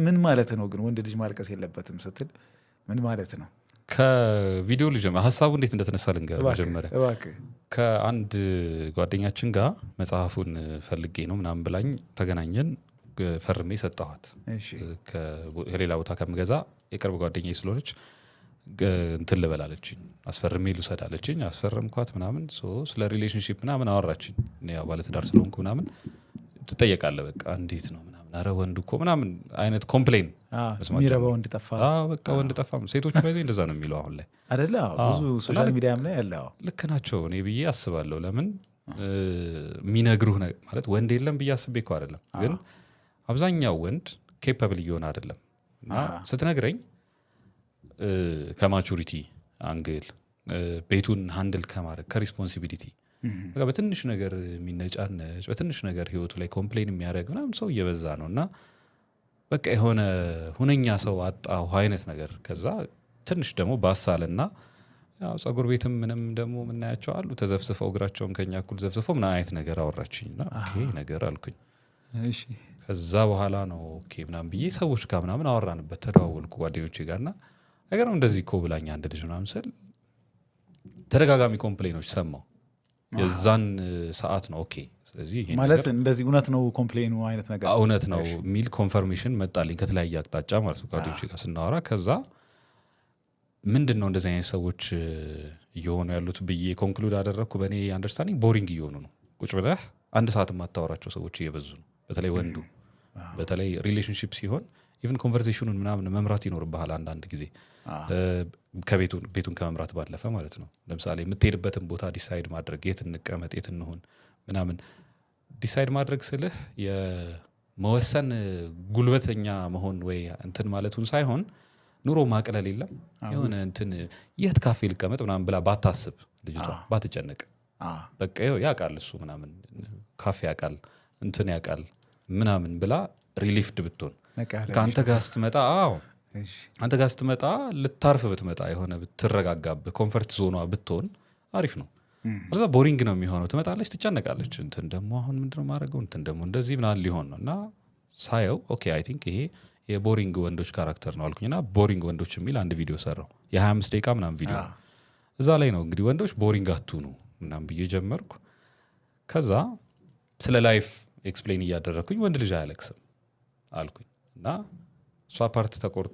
ምን ማለት ነው ግን ወንድ ልጅ ማልቀስ የለበትም ስትል ምን ማለት ነው? ከቪዲዮ ልጅ ሀሳቡ እንዴት እንደተነሳ ልንገር። መጀመሪያ ከአንድ ጓደኛችን ጋር መጽሐፉን ፈልጌ ነው ምናምን ብላኝ ተገናኘን። ፈርሜ ሰጠኋት። ከሌላ ቦታ ከምገዛ የቅርብ ጓደኛዬ ስለሆነች እንትን ልበላለችኝ፣ አስፈርሜ ልውሰዳለችኝ። አስፈረምኳት ምናምን ስለ ሪሌሽንሺፕ ምናምን አወራችኝ። ያው ባለትዳር ስለሆንኩ ምናምን ትጠየቃለህ። በቃ እንዴት ነው ምናምን፣ ኧረ ወንድ እኮ ምናምን አይነት ኮምፕሌን የሚረባ ወንድ ጠፋ። በቃ ወንድ ጠፋ። ሴቶች ባይዘ እንደዛ ነው የሚለው አሁን ላይ አይደለ? ብዙ ሶሻል ሚዲያም ላይ ያለ ልክ ናቸው እኔ ብዬ አስባለሁ። ለምን የሚነግሩህ ማለት ወንድ የለም ብዬ አስቤ እኮ አይደለም፣ ግን አብዛኛው ወንድ ኬፓብል እየሆነ አይደለም። እና ስትነግረኝ ከማቹሪቲ አንግል ቤቱን ሃንድል ከማድረግ ከሪስፖንሲቢሊቲ በቃ በትንሽ ነገር የሚነጫነጭ በትንሽ ነገር ህይወቱ ላይ ኮምፕሌን የሚያደርግ ምናምን ሰው እየበዛ ነው። እና በቃ የሆነ ሁነኛ ሰው አጣሁ አይነት ነገር። ከዛ ትንሽ ደግሞ ባሳልና ያው ጸጉር ቤትም ምንም ደግሞ ምናያቸው አሉ ተዘፍስፈው እግራቸውን ከኛ እኩል ዘፍስፈው ምን አይነት ነገር አወራችኝና ኦኬ ነገር አልኩኝ። እሺ ከዛ በኋላ ነው ኦኬ ምናምን ብዬ ሰዎች ጋር ምናምን አወራንበት፣ ተደዋወልኩ ጓደኞቼ ጋርና ነገር እንደዚህ እኮ ብላኝ አንድ ልጅ ምናምን ስል ተደጋጋሚ ኮምፕሌኖች ሰማሁ። የዛን ሰዓት ነው ኦኬ ስለዚህ ይሄ ማለት እንደዚህ እውነት ነው ኮምፕሌኑ አይነት ነገር እውነት ነው ሚል ኮንፈርሜሽን መጣልኝ ከተለያየ አቅጣጫ ማለት ነው ጓደኞቼ ጋር ስናወራ። ከዛ ምንድነው እንደዚህ አይነት ሰዎች እየሆኑ ያሉት ብዬ ኮንክሉድ አደረግኩ። በእኔ አንደርስታንዲንግ ቦሪንግ እየሆኑ ነው። ቁጭ ብለህ አንድ ሰዓት የማታወራቸው ሰዎች እየበዙ ነው። በተለይ ወንዱ በተለይ ሪሌሽንሺፕ ሲሆን ኢቭን ኮንቨርሴሽኑን ምናምን መምራት ይኖርብሃል አንዳንድ ጊዜ ቤቱን ከመምራት ባለፈ ማለት ነው። ለምሳሌ የምትሄድበትን ቦታ ዲሳይድ ማድረግ፣ የት እንቀመጥ፣ የት እንሁን ምናምን ዲሳይድ ማድረግ ስልህ የመወሰን ጉልበተኛ መሆን ወይ እንትን ማለቱን ሳይሆን ኑሮ ማቅለል የለም የሆነ እንትን የት ካፌ ልቀመጥ ምናምን ብላ ባታስብ ልጅቷ ባትጨነቅ በቃ ያውቃል እሱ ምናምን ካፌ ያውቃል እንትን ያውቃል ምናምን ብላ ሪሊፍድ ብትሆን ከአንተ ጋር ስትመጣ አንተ ጋር ስትመጣ ልታርፍ ብትመጣ የሆነ ብትረጋጋብህ ኮንፈርት ዞኗ ብትሆን አሪፍ ነው። አለዛ ቦሪንግ ነው የሚሆነው። ትመጣለች፣ ትጨነቃለች። እንትን ደግሞ አሁን ምንድነው ማድረገው እንትን ደግሞ እንደዚህ ምናምን ሊሆን ነው። እና ሳየው ኦኬ አይ ቲንክ ይሄ የቦሪንግ ወንዶች ካራክተር ነው አልኩኝና ቦሪንግ ወንዶች የሚል አንድ ቪዲዮ ሰራው። የ25 ደቂቃ ምናምን ቪዲዮ እዛ ላይ ነው እንግዲህ ወንዶች ቦሪንግ አትሁኑ ምናምን ብዬ ጀመርኩ። ከዛ ስለ ላይፍ ኤክስፕሌን እያደረግኩኝ ወንድ ልጅ አያለቅስም አልኩኝ እና እሷ ፓርት ተቆርጦ